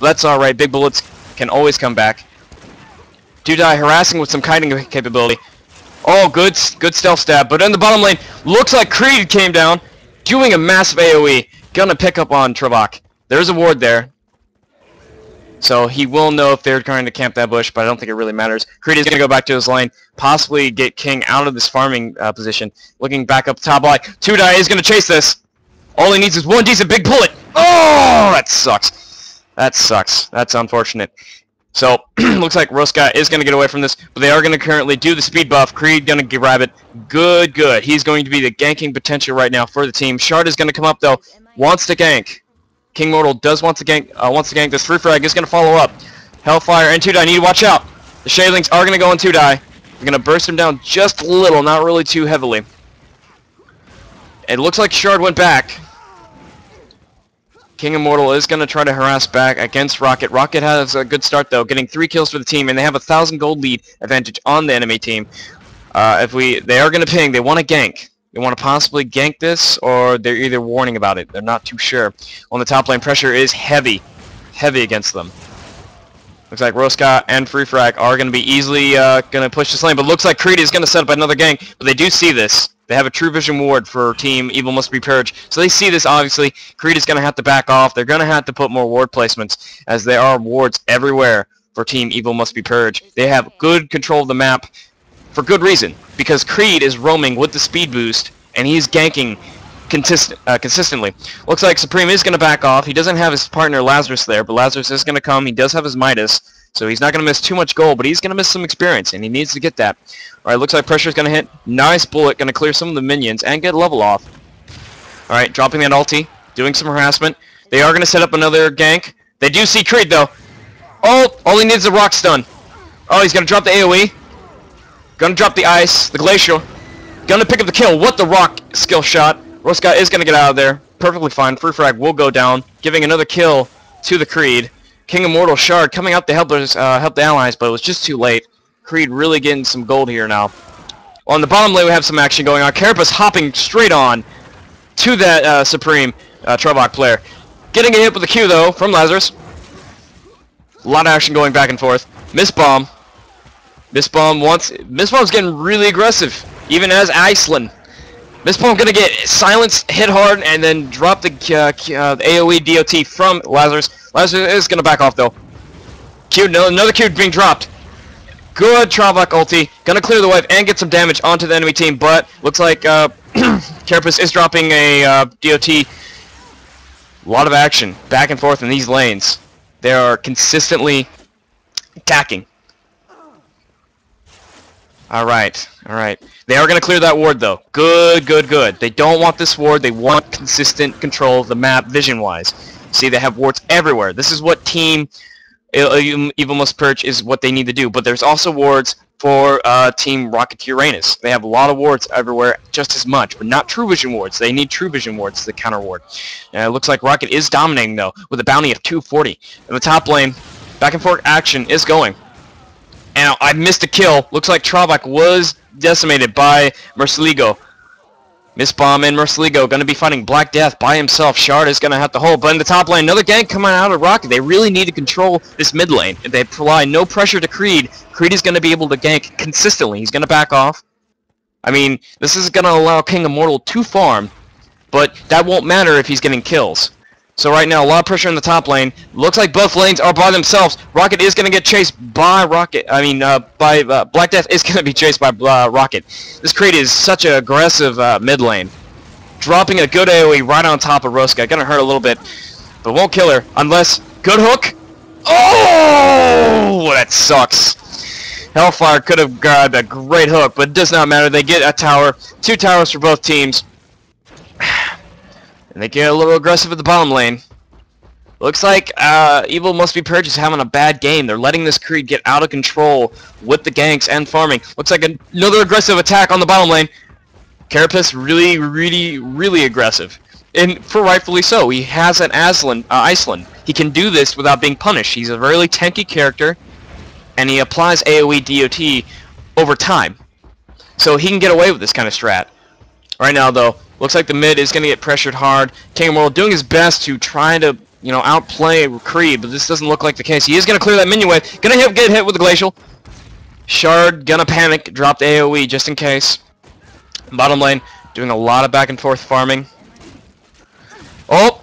That's alright, big bullets can always come back. Dudai harassing with some kiting capability. Oh, good stealth stab, but in the bottom lane, looks like Creed came down, doing a massive AoE. Gonna pick up on Trebok. There's a ward there. So he will know if they're trying to camp that bush, but I don't think it really matters. Creed is going to go back to his lane, possibly get King out of this farming position. Looking back up the top line. Tudai is going to chase this. All he needs is one decent big bullet. Oh, that sucks. That sucks. That's unfortunate. So, looks like Roska is going to get away from this, but they are going to currently do the speed buff. Creed going to grab it. Good, good. He's going to be the ganking potential right now for the team. Shard is going to come up, though. Wants to gank. King Mortal does want to gank this. Free Frag is going to follow up. Hellfire and Tudai need to watch out. The Shadelings are going to go on Tudai. They're going to burst him down just a little, not really too heavily. It looks like Shard went back. King Immortal is going to try to harass back against Rocket. Rocket has a good start, though, getting 3 kills for the team, and they have a 1,000 gold lead advantage on the enemy team. They are going to ping. They want to gank. They want to possibly gank this, or they're either warning about it. They're not too sure. On the top lane, pressure is heavy against them. Looks like Roska and Free Frag are going to be easily going to push this lane, but looks like Creed is going to set up another gank, but they do see this. They have a True Vision ward for Team Evil Must Be Purged, so they see this, obviously. Creed is going to have to back off. They're going to have to put more ward placements, as there are wards everywhere for Team Evil Must Be Purged. They have good control of the map for good reason, because Creed is roaming with the speed boost, and he's ganking consistently. Looks like Supreme is going to back off. He doesn't have his partner Lazarus there, but Lazarus is going to come. He does have his Midas, so he's not going to miss too much gold, but he's going to miss some experience, and he needs to get that. Alright, looks like pressure is going to hit. Nice bullet, going to clear some of the minions and get level off. Alright, dropping that ulti, doing some harassment. They are going to set up another gank. They do see Creed, though. Oh, all he needs is a rock stun. Oh, he's going to drop the AoE. Gonna drop the ice, the glacial. Gonna pick up the kill. What the rock skill shot. Roska is gonna get out of there. Perfectly fine. Free Frag will go down, giving another kill to the Creed. King Immortal Shard coming up to help the allies, but it was just too late. Creed really getting some gold here now. On the bottom lane, we have some action going on. Carapace hopping straight on to that Supreme Trebok player. Getting a hit with the Q, though, from Lazarus. A lot of action going back and forth. Miss Bomb. Miss Bomb's getting really aggressive, even as Iceland. Miss Bomb gonna get silenced, hit hard, and then drop the AoE DOT from Lazarus. Lazarus is gonna back off, though. Another Q being dropped. Good Trebok ulti. Gonna clear the wave and get some damage onto the enemy team, but looks like Carapace is dropping a DOT. A lot of action back and forth in these lanes. They are consistently attacking. Alright. They are going to clear that ward, though. Good. They don't want this ward. They want consistent control of the map vision-wise. See, they have wards everywhere. This is what Team Evil Must Purge is what they need to do. But there's also wards for Team Rocket Uranus. They have a lot of wards everywhere, just as much, but not True Vision wards. They need True Vision wards to counter ward. It looks like Rocket is dominating, though, with a bounty of 240. In the top lane, back and forth action is going. And I missed a kill. Looks like Trebok was decimated by Merciligo. Miss Bomb and Merciligo going to be fighting Black Death by himself. Shard is going to have to hold. But in the top lane, another gank coming out of Rocket. They really need to control this mid lane. If they apply no pressure to Creed, Creed is going to be able to gank consistently. He's going to back off. I mean, this is going to allow King Immortal to farm, but that won't matter if he's getting kills. So right now, a lot of pressure in the top lane. Looks like both lanes are by themselves. Rocket is going to get chased by Black Death is going to be chased by Rocket. This Creed is such an aggressive mid lane. Dropping a good AoE right on top of Roska. Going to hurt a little bit, but won't kill her unless... Good hook. Oh, that sucks. Hellfire could have grabbed a great hook, but it does not matter. They get a tower. 2 towers for both teams. And they get a little aggressive at the bottom lane. Looks like Evil Must Be Purged is having a bad game. They're letting this Creed get out of control with the ganks and farming. Looks like another aggressive attack on the bottom lane. Carapace really aggressive. And for rightfully so. He has an Iceland. He can do this without being punished. He's a really tanky character, and he applies AoE DOT over time. So he can get away with this kind of strat. Right now, though, looks like the mid is going to get pressured hard. King Immortal doing his best to try to you know, outplay Creed, but this doesn't look like the case. He is going to clear that minion wave. Gonna get hit with the Glacial. Shard gonna panic, dropped AoE just in case. Bottom lane doing a lot of back and forth farming. Oh,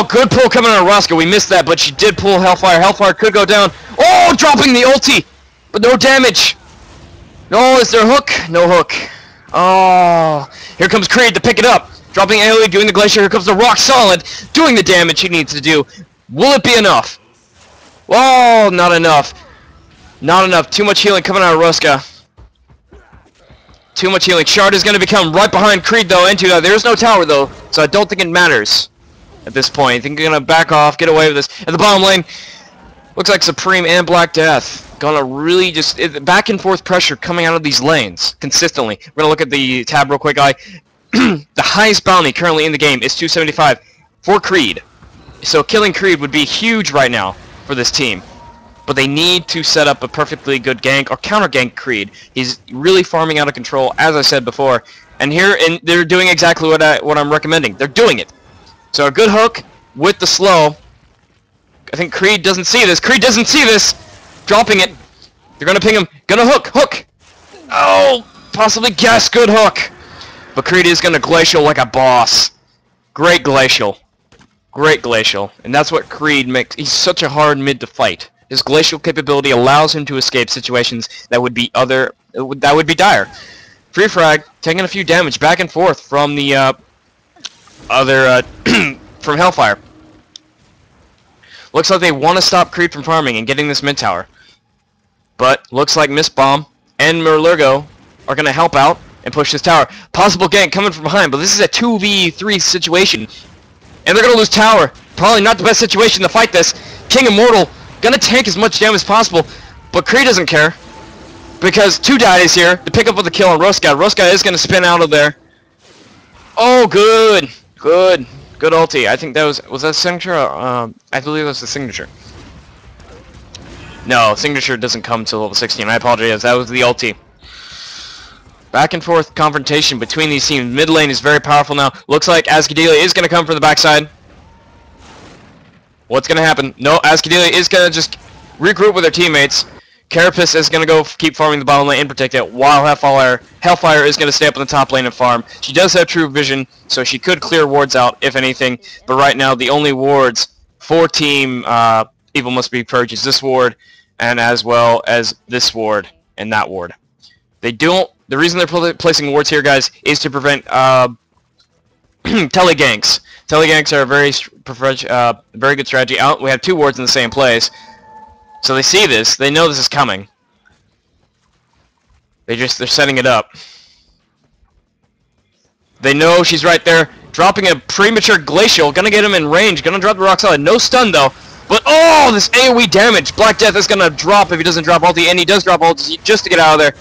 good pull coming out of Roscoe. We missed that, but she did pull Hellfire. Hellfire could go down. Oh, dropping the ulti, but no damage. No, is there a hook? No hook. Oh, here comes Creed to pick it up. Dropping AoE, doing the Glacier. Here comes the Rock Solid, doing the damage he needs to do. Will it be enough? Oh, not enough. Not enough. Too much healing coming out of Ruska. Too much healing. Shard is going to become right behind Creed, though, into that. There's no tower, though, so I don't think it matters at this point. I think they're going to back off, get away with this. At the bottom lane, looks like Supreme and Black Death. Gonna really just... back and forth pressure coming out of these lanes consistently. We're going to look at the tab real quick, guy. The highest bounty currently in the game is 275 for Creed. So killing Creed would be huge right now for this team. But they need to set up a perfectly good gank or counter gank Creed. He's really farming out of control, as I said before. And they're doing exactly what I'm recommending. They're doing it. So a good hook with the slow. I think Creed doesn't see this. Creed doesn't see this. Dropping it. They're gonna ping him. Gonna hook. Oh, possibly guess. Good hook. But Creed is gonna glacial like a boss. Great glacial. Great glacial. And that's what Creed makes. He's such a hard mid to fight. His glacial capability allows him to escape situations that would be dire. Free frag, taking a few damage back and forth from the from Hellfire. Looks like they want to stop Creed from farming and getting this mid tower. But looks like Miss Bomb and Merlurgo are going to help out and push this tower. Possible gank coming from behind, but this is a 2v3 situation. And they're going to lose tower. Probably not the best situation to fight this. King Immortal gonna tank as much damage as possible, but Creed doesn't care. Because 2 is here to pick up with the kill on Roska. Roska is gonna spin out of there. Oh, good ulti. I think that was that signature? I believe that was the signature. No, signature doesn't come till level 16. I apologize. That was the ulti. Back and forth confrontation between these teams. Mid lane is very powerful now. Looks like Ascadelia is gonna come from the backside. What's going to happen? No, Ascadelia is going to just regroup with her teammates. Carapace is going to go keep farming the bottom lane and protect it, while Hellfire is going to stay up in the top lane and farm. She does have true vision, so she could clear wards out, if anything. But right now, the only wards for Team Evil Must Be Purged is this ward, and as well as this ward and that ward. The reason they're placing wards here, guys, is to prevent teleganks. Teleganks are a very good strategy. We have 2 wards in the same place, so they see this. They know this is coming. They're setting it up. They know she's right there, dropping a premature glacial. Gonna get him in range. Gonna drop the rock solid. No stun though. But oh, this AoE damage. Black Death is gonna drop if he doesn't drop ulti, and he does drop ulti just to get out of there.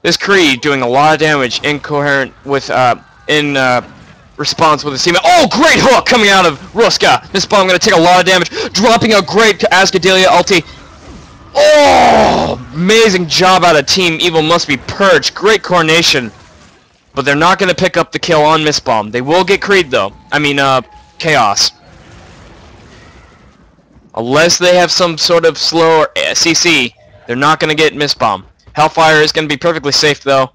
This Creed doing a lot of damage, incoherent with response with his team. Oh, great hook coming out of Ruska. Miss Bomb going to take a lot of damage, dropping a great Ascadelia ulti. Oh, amazing job out of Team Evil Must Be Purged. Great coordination. But they're not going to pick up the kill on Miss Bomb. They will get Creed, though. I mean, Chaos. Unless they have some sort of slow or CC, they're not going to get Miss Bomb. Hellfire is going to be perfectly safe, though.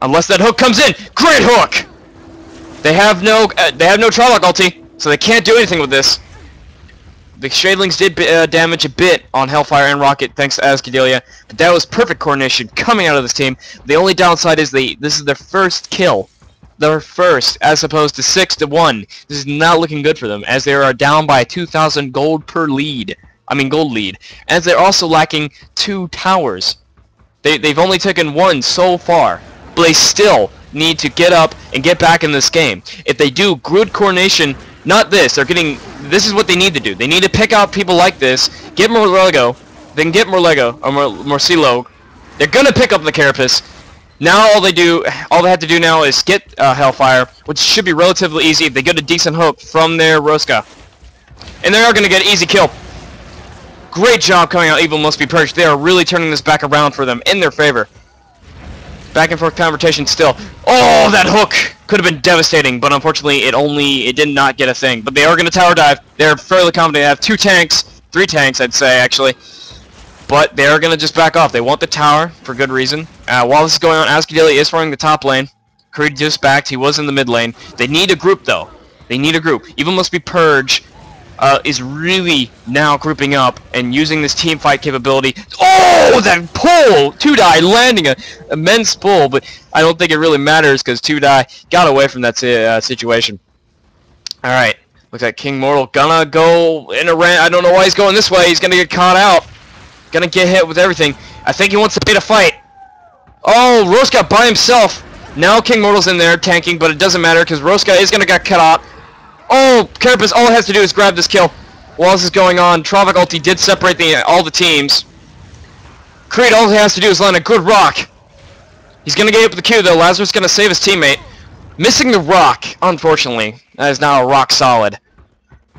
Unless that hook comes in. Great hook! They have no Trilock ulti, so they can't do anything with this. The Shadelings did damage a bit on Hellfire and Rocket thanks to Ascadelia, but that was perfect coordination coming out of this team. The only downside is this is their first kill. Their first, as opposed to 6-1. This is not looking good for them, as they are down by 2,000 gold per lead. I mean gold lead. As they're also lacking 2 towers. They've only taken 1 so far, but they still need to get up and get back in this game. If they do good coordination, not this, this is what they need to do. They need to pick out people like this, get more Lego, then get more Lego, or more CeeLo. They're gonna pick up the Carapace. Now all they have to do now is get Hellfire, which should be relatively easy if they get a decent hook from their Roska. And they are gonna get an easy kill. Great job coming out, Evil Must Be Purged. They are really turning this back around for them in their favor. Back and forth conversation still. Oh, that hook could have been devastating, but unfortunately it did not get a thing. But they are going to tower dive. They're fairly confident. They have 2 tanks, 3 tanks, I'd say, actually. But they are going to just back off. They want the tower for good reason. While this is going on, Ascadelia is farming the top lane. Creed just backed. He was in the mid lane. They need a group, though. They need a group. Even must be Purged. Is really now grouping up and using this team fight capability. Oh, that pull! 2-die landing a immense pull, but I don't think it really matters because 2-die got away from that situation. Alright, looks like King Mortal gonna go in a rant. I don't know why he's going this way. He's gonna get caught out. Gonna get hit with everything. I think he wants to bait a fight. Oh, Roska by himself. Now King Mortal's in there tanking, but it doesn't matter because Roska is gonna get cut out. Oh, Carapace, all it has to do is grab this kill. While this is going on, Trovok ulti did separate all the teams. Creed, all he has to do is land a good rock. He's going to get up with the Q, though. Lazarus going to save his teammate. Missing the rock, unfortunately. That is now a rock solid.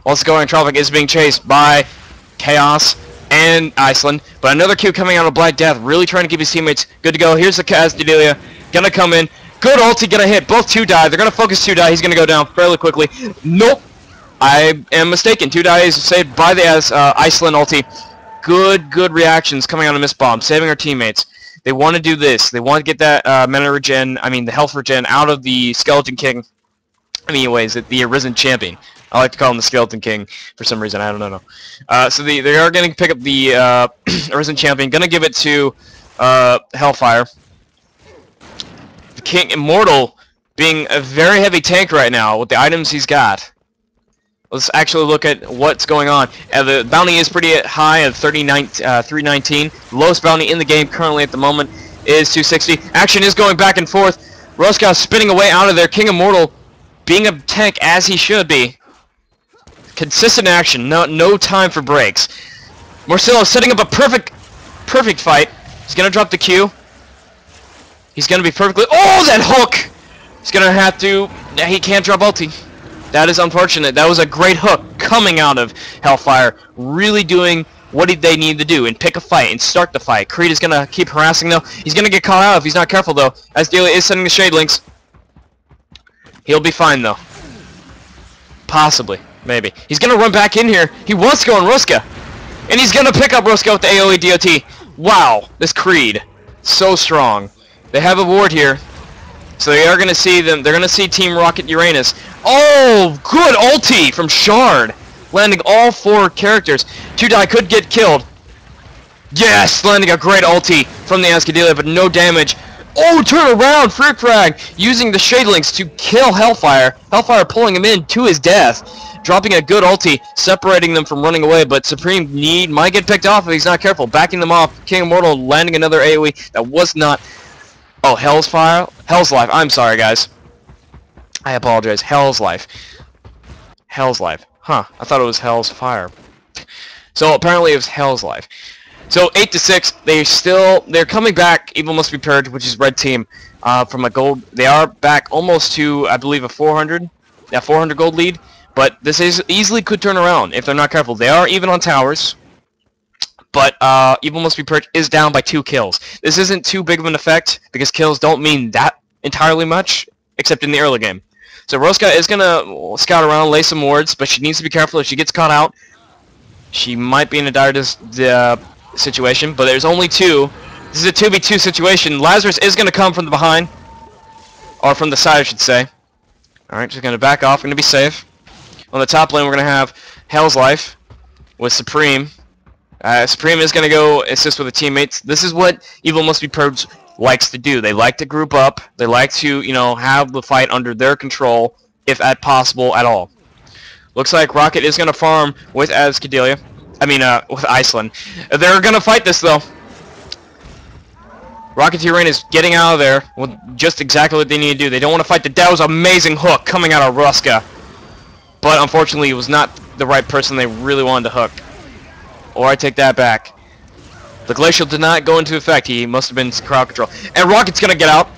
While this is going on, Trovok is being chased by Chaos and Iceland. But another Q coming out of Black Death, really trying to keep his teammates good to go. Here's the Ascadelia. Going to come in. Good ulti gonna hit. Both 2-die. They're gonna focus 2-die. He's gonna go down fairly quickly. Nope. I am mistaken. 2-die is saved by the Iceland ulti. Good reactions coming out of Miss Bomb, saving our teammates. They want to do this. They want to get that mana regen, the health regen out of the Skeleton King. Anyways, the Arisen Champion. I like to call him the Skeleton King for some reason. I don't know. So they are going to pick up the Arisen Champion. Gonna give it to Hellfire. King Immortal being a very heavy tank right now with the items he's got. Let's actually look at what's going on. The bounty is pretty high at 319. The lowest bounty in the game currently at the moment is 260. Action is going back and forth. Roska spinning away out of there. King Immortal being a tank as he should be. Consistent action. No time for breaks. Marcelo setting up a perfect fight. He's gonna drop the Q. He's going to be perfectly... Oh, that hook! He's going to have to... He can't drop ulti. That is unfortunate. That was a great hook coming out of Hellfire. Really doing what they need to do and pick a fight and start the fight. Creed is going to keep harassing, though. He's going to get caught out if he's not careful, though. Ascadelia is sending the Shade Links. He'll be fine, though. Possibly. Maybe. He's going to run back in here. He wants to go on Roska. And he's going to pick up Roska with the AoE DOT. Wow. This Creed. So strong. They have a ward here, so they are going to see them. They're going to see Team Rocket Uranus. Oh, good ulti from Shard, landing all 4 characters. 2-die could get killed. Yes, landing a great ulti from the Ascadelia, but no damage. Oh, turn around, Frick Frag, using the Shade Links to kill Hellfire. Hellfire pulling him in to his death, dropping a good ulti, separating them from running away, but Supreme might get picked off if he's not careful. Backing them off, King Immortal landing another AoE that was not... Oh, Hell's Life. I'm sorry, guys. I apologize. Hell's Life. Huh. I thought it was Hell's Fire. So apparently it was Hell's Life. So 8-6. They're coming back. Evil must be purged, which is red team. From a gold. They are back almost to, I believe, a 400. Yeah, 400 gold lead. But this is easily could turn around if they're not careful. They are even on towers. But Evil Must Be Purged is down by 2 kills. This isn't too big of an effect because kills don't mean that entirely much, except in the early game. So Roska is going to scout around, lay some wards, but she needs to be careful if she gets caught out. She might be in a dire situation, but there's only 2. This is a 2v2 situation. Lazarus is going to come from the behind, or from the side, I should say. Alright, she's going to back off, going to be safe. On the top lane, we're going to have Hell's Life with Supreme. Supreme is going to go assist with the teammates. This is what Evil Must Be Purged likes to do. They like to group up. They like to, have the fight under their control, if at possible at all. Looks like Rocket is going to farm with Ascadelia. With Iceland. They're going to fight this, though. Rocket Uranus is getting out of there with just exactly what they need to do. They don't want to fight that was an amazing hook coming out of Roska. But unfortunately, it was not the right person they really wanted to hook. Or I take that back. The Glacial did not go into effect. He must have been crowd control. And Rocket's gonna get out.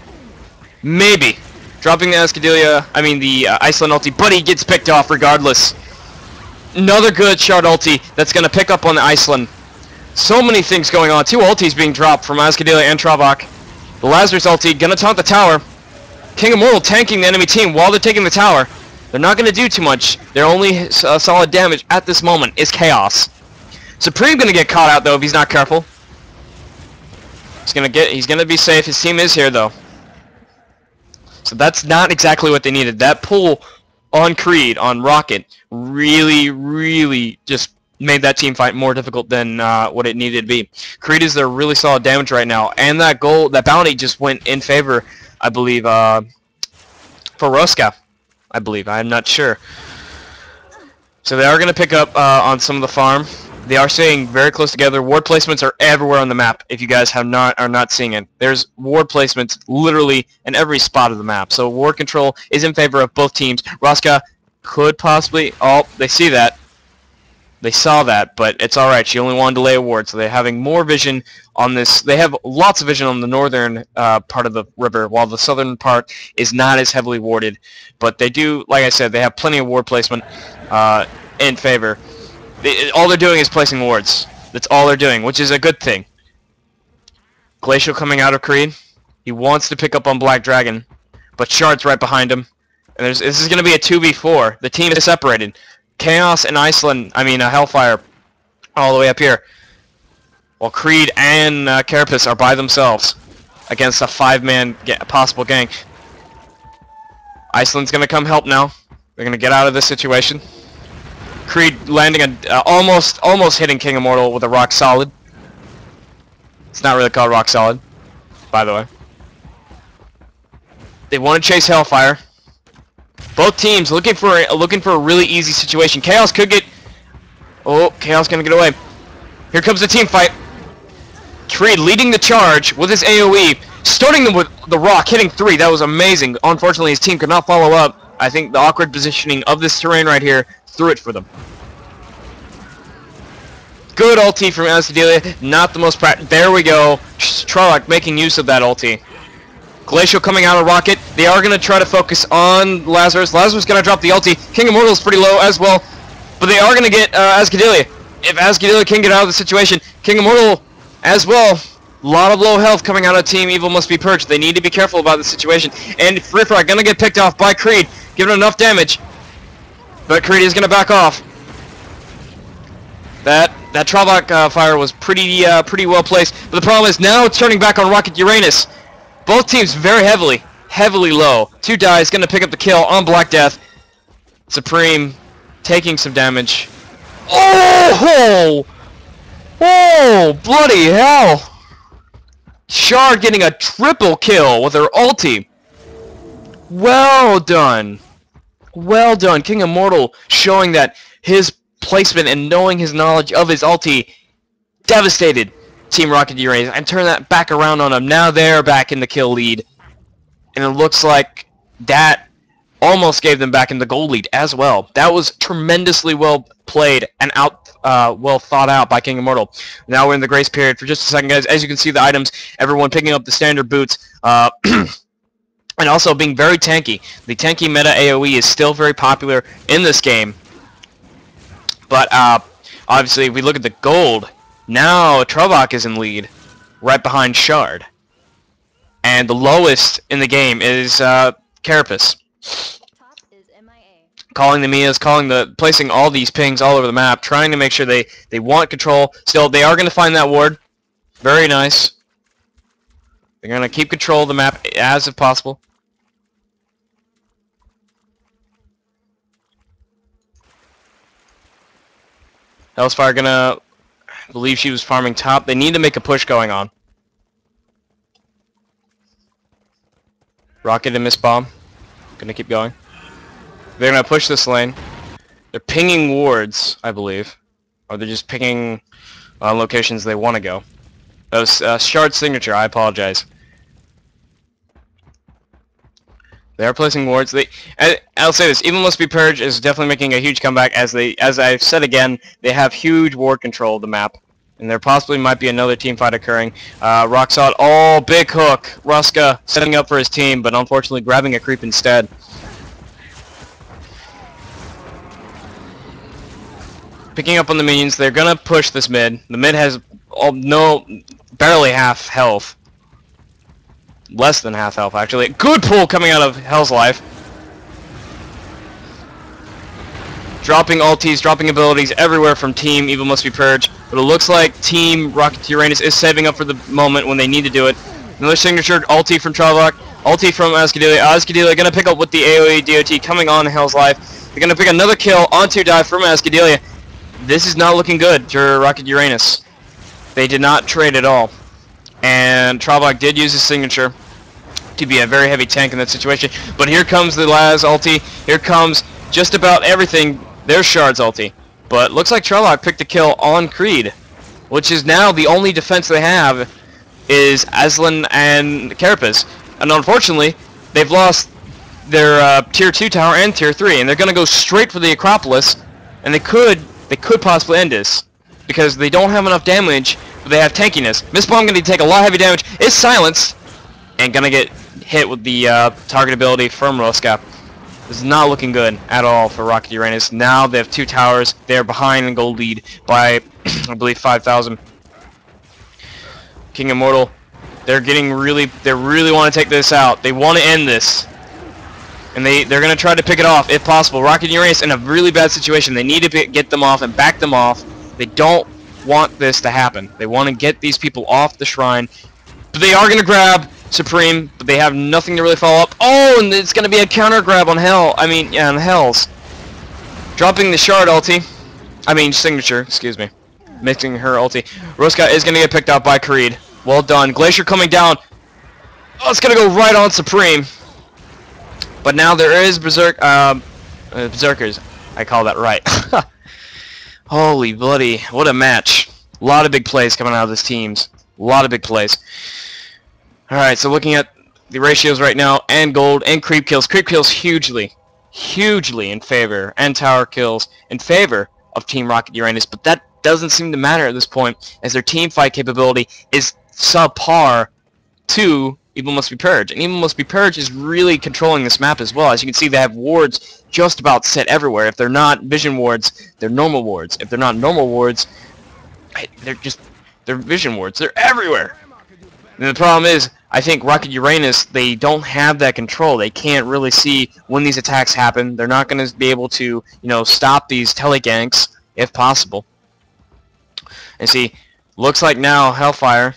Maybe. Dropping the Ascadelia, the Iceland ulti, but he gets picked off regardless. Another good Shard ulti that's gonna pick up on the Iceland. So many things going on. 2 ultis being dropped from Ascadelia and Trovok. The Lazarus ulti gonna taunt the tower. King Immortal tanking the enemy team while they're taking the tower. They're not gonna do too much. Their only solid damage at this moment is Chaos. Supreme gonna get caught out though if he's not careful. He's gonna be safe. His team is here though. So that's not exactly what they needed. That pull on Creed, on Rocket, really just made that team fight more difficult than what it needed to be. Creed is their really solid damage right now, and that bounty just went in favor, I believe, for Roska. I believe. I'm not sure. So they are going to pick up on some of the farm. They are staying very close together. Ward placements are everywhere on the map. If you guys are not seeing it, there's ward placements literally in every spot of the map. So ward control is in favor of both teams. Roska could possibly. Oh, they see that. They saw that, but it's all right. She only wanted to lay a ward, so they're having more vision on this. They have lots of vision on the northern part of the river, while the southern part is not as heavily warded. But they do, like I said, they have plenty of ward placement in favor. All they're doing is placing wards. That's all they're doing, which is a good thing. Glacial coming out of Creed. He wants to pick up on Black Dragon, but Shard's right behind him. And this is going to be a 2v4. The team is separated. Chaos and Hellfire all the way up here. While Creed and Carapace are by themselves against a 5-man possible gang. Iceland's going to come help now. They're going to get out of this situation. Creed landing almost hitting King Immortal with a Rock Solid. It's not really called Rock Solid, by the way. They want to chase Hellfire. Both teams looking for a really easy situation. Chaos could get. Oh, Chaos gonna get away. Here comes the team fight. Creed leading the charge with his AOE, starting them with the Rock, hitting 3. That was amazing. Unfortunately, his team could not follow up. I think the awkward positioning of this terrain right here threw it for them. Good ulti from Ascadelia. Not the most there we go. Trolloc making use of that ulti. Glacial coming out of Rocket. They are going to try to focus on Lazarus. Lazarus going to drop the ulti. King Immortal is pretty low as well. But they are going to get Ascadelia. If Ascadelia can get out of the situation, King Immortal as well. A lot of low health coming out of Team Evil Must Be Purged. They need to be careful about the situation. And Frifra going to get picked off by Creed. Giving enough damage. But Creed is going to back off. That Trolloc fire was pretty well placed. But the problem is now it's turning back on Rocket Uranus. Both teams very heavily low. 2 dies, gonna pick up the kill on Black Death. Supreme taking some damage. Oh! Oh! Bloody hell! Shard getting a triple kill with her ulti. Well done. Well done. King Immortal showing that his placement and knowing his knowledge of his ulti devastated Team Rocket Uranus and turn that back around on them. Now they're back in the kill lead. And it looks like that almost gave them back in the gold lead as well. That was tremendously well played and well thought out by King Immortal. Now we're in the grace period for just a second, guys. As you can see, the items, everyone picking up the standard boots, and also being very tanky. The tanky meta AoE is still very popular in this game. But obviously, if we look at the gold, now Trolloc is in lead, right behind Shard. And the lowest in the game is Carapace. Calling the Mias, placing all these pings all over the map, trying to make sure they want control. Still, they are going to find that ward. Very nice. They're going to keep control of the map as if possible. Hellfire gonna, I believe she was farming top. They need to make a push going on. Rocket and Miss Bomb. Gonna keep going. They're gonna push this lane. They're pinging wards, I believe. Or they're just pinging locations they want to go. That was Shard's signature, I apologize. They are placing wards. I'll say this: Evil Must Be Purged is definitely making a huge comeback. As I've said again, they have huge ward control of the map, and there possibly might be another team fight occurring. Rock Solid, oh, big hook. Ruska setting up for his team, but unfortunately grabbing a creep instead. Picking up on the minions, they're gonna push this mid. The mid has barely half health. less than half health actually. Good pull coming out of Hell's Life. Dropping ultis, dropping abilities everywhere from Team Evil Must Be Purged. But it looks like Team Rocket Uranus is saving up for the moment when they need to do it. Another signature ulti from Travok. Ulti from Ascadelia. Ascadelia going to pick up with the AoE DOT coming on Hell's Life. They're going to pick another kill onto dive from Ascadelia. This is not looking good for Rocket Uranus. They did not trade at all. And Travok did use his signature to be a very heavy tank in that situation. But here comes the Laz ulti. Here comes just about everything. There's Shard's ulti. But looks like Travok picked a kill on Creed, which is now the only defense they have is Aslan and Carapace. And unfortunately, they've lost their tier 2 tower and tier 3, and they're going to go straight for the Acropolis, and they could possibly end this because they don't have enough damage, but they have tankiness. Mistbomb going to take a lot of heavy damage. Is silenced and going to get hit with the target ability from Roska. This is not looking good at all for Rocket Uranus. Now they have 2 towers. They're behind in gold lead by I believe 5,000. King Immortal, they really want to take this out. They want to end this. And they're going to try to pick it off if possible. Rocket Uranus in a really bad situation. They need to get them off and back them off. They don't want this to happen. They want to get these people off the shrine. But they are going to grab Supreme, but they have nothing to really follow up. Oh, and it's going to be a counter grab on on Hells. Dropping the Shard ulti. Signature, excuse me. Mixing her ulti. Roska is going to get picked up by Creed. Well done. Glacier coming down. Oh, it's going to go right on Supreme. But now there is Berserkers. I call that right. Holy bloody, what a match. A lot of big plays coming out of this teams. A lot of big plays. Alright, so looking at the ratios right now, and gold, and creep kills. Creep kills hugely in favor, and tower kills in favor of Team Rocket Uranus, but that doesn't seem to matter at this point, as their team fight capability is subpar to Evil Must Be Purged. And Evil Must Be Purged is really controlling this map as well. As you can see, they have wards just about set everywhere. If they're not vision wards, they're normal wards. If they're not normal wards, they're vision wards. They're everywhere. And the problem is, I think Rocket Uranus, they don't have that control. They can't really see when these attacks happen. They're not going to be able to, stop these teleganks, if possible. And see, looks like now Hellfire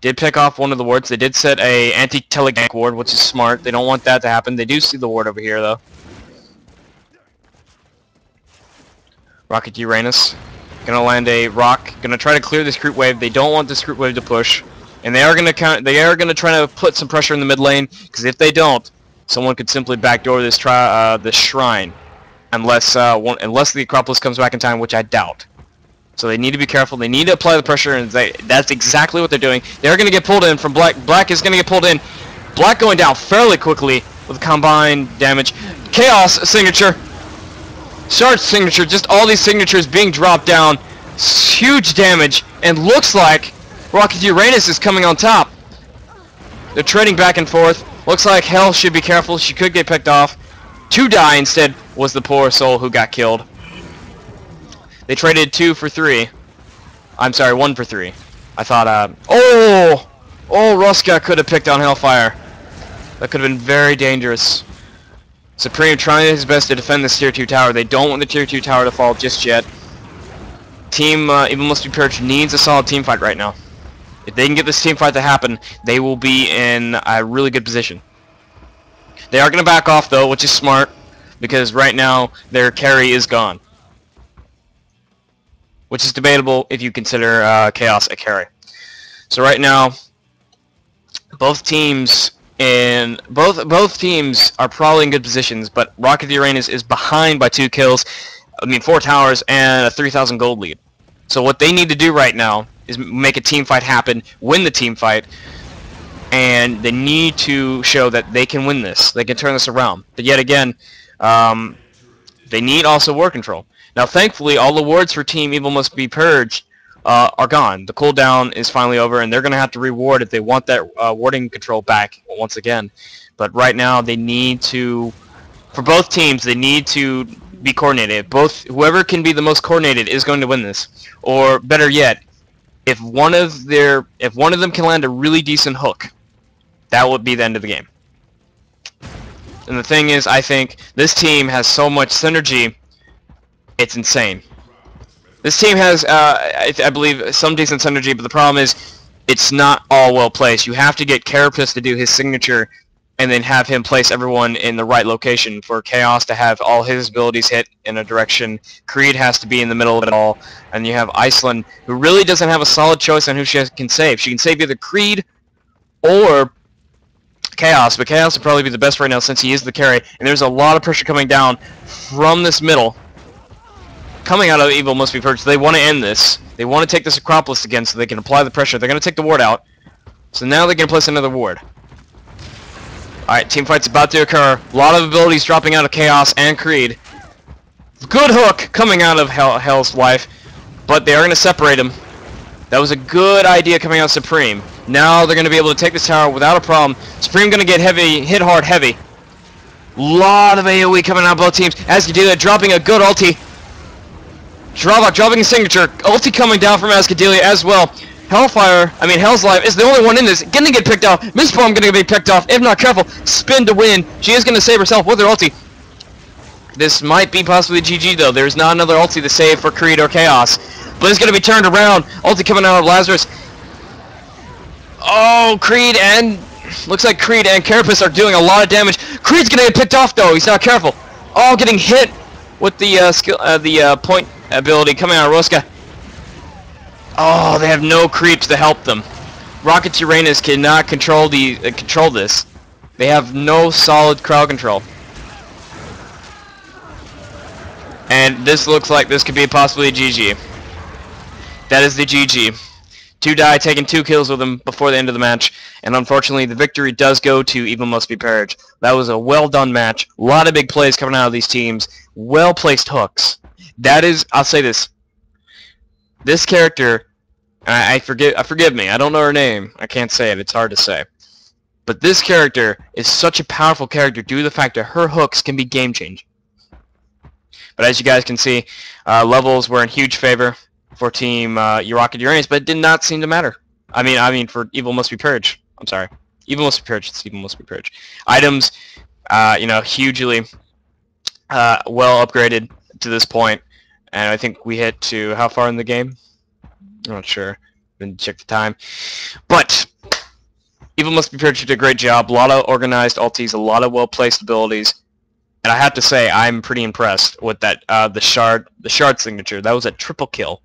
did pick off one of the wards. They did set a anti-telegank ward, which is smart. They don't want that to happen. They do see the ward over here, though. Rocket Uranus gonna land a rock. Gonna try to clear this creep wave. They don't want this creep wave to push, and they are gonna try to put some pressure in the mid lane. Because if they don't, someone could simply backdoor this shrine, unless the Acropolis comes back in time, which I doubt. So they need to be careful. They need to apply the pressure, and that's exactly what they're doing. They're going to get pulled in from Black. Black is going to get pulled in. Black going down fairly quickly with combined damage. Chaos signature. Shard signature. Just all these signatures being dropped down. Huge damage. And looks like Rocket Uranus is coming on top. They're trading back and forth. Looks like Hell should be careful. She could get picked off. To die instead was the poor soul who got killed. They traded 2 for 3. I'm sorry, 1 for 3. I thought, oh, Roska could have picked on Hellfire. That could have been very dangerous. Supreme trying his best to defend this tier 2 tower. They don't want the tier 2 tower to fall just yet. Team Evil Must Be Purged needs a solid team fight right now. If they can get this team fight to happen, they will be in a really good position. They are going to back off, though, which is smart, because right now their carry is gone. Which is debatable if you consider Chaos a carry. So right now, both teams are probably in good positions, but Rocket Uranus is behind by 2 kills, 4 towers, and a 3,000 gold lead. So what they need to do right now is make a team fight happen, win the team fight, and they need to show that they can win this. They can turn this around. But yet again, they need also war control. Now, thankfully, all the wards for Team Evil Must Be Purged are gone. The cooldown is finally over, and they're going to have to reward if they want that warding control back once again. But right now, they need to, for both teams, they need to be coordinated. Whoever can be the most coordinated is going to win this. Or better yet, if one of them can land a really decent hook, that would be the end of the game. And the thing is, I think this team has so much synergy, it's insane. This team has, I believe, some decent synergy, but the problem is, it's not all well placed. You have to get Carapace to do his signature, and then have him place everyone in the right location for Chaos to have all his abilities hit in a direction. Creed has to be in the middle of it all, and you have Iceland, who really doesn't have a solid choice on who she can save. She can save either Creed or Chaos, but Chaos would probably be the best right now since he is the carry, and there's a lot of pressure coming down from this middle. Coming out of Evil Must Be Purged. They want to end this. They want to take this Acropolis again so they can apply the pressure. They're going to take the ward out. So now they're going to place another ward. Alright, team fight's about to occur. A lot of abilities dropping out of Chaos and Creed. Good hook coming out of Hell's wife, but they are going to separate him. That was a good idea coming out of Supreme. Now they're going to be able to take this tower without a problem. Supreme going to get heavy, hit hard heavy. Lot of AoE coming out of both teams. Ascadelia dropping a good ulti. Dropping a signature. Ulti coming down from Ascadelia as well. Hell's Life is the only one in this. Gonna get picked off. Mistborn gonna be picked off. If not careful, spin to win. She is gonna save herself with her ulti. This might be possibly GG though. There's not another ulti to save for Creed or Chaos. But it's gonna be turned around. Ulti coming out of Lazarus. Oh, Creed and... Looks like Creed and Carapace are doing a lot of damage. Creed's gonna get picked off though. He's not careful. Oh, getting hit with the point ability coming out of Roska. Oh, they have no creeps to help them. Rocket's Uranus cannot control this. They have no solid crowd control. And this looks like this could be possibly a GG. That is the GG. 2 die, taking 2 kills with them before the end of the match, and unfortunately the victory does go to Evil Must Be Purged. That was a well done match. A lot of big plays coming out of these teams. Well placed hooks. That is, I'll say this. This character, forgive me, I don't know her name. I can't say it, it's hard to say. But this character is such a powerful character due to the fact that her hooks can be game changing. But as you guys can see, levels were in huge favor for Team Rocket Uranus, but it did not seem to matter. I mean for Evil Must Be Purged. I'm sorry. Evil Must Be Purged. It's Evil Must Be Purged. Items, hugely well upgraded to this point, and I think we hit to how far in the game? I'm not sure. Didn't check the time. But Evil Must Be Purged did a great job. A lot of organized ultis, a lot of well-placed abilities. And I have to say, I'm pretty impressed with that the shard signature. That was a triple kill.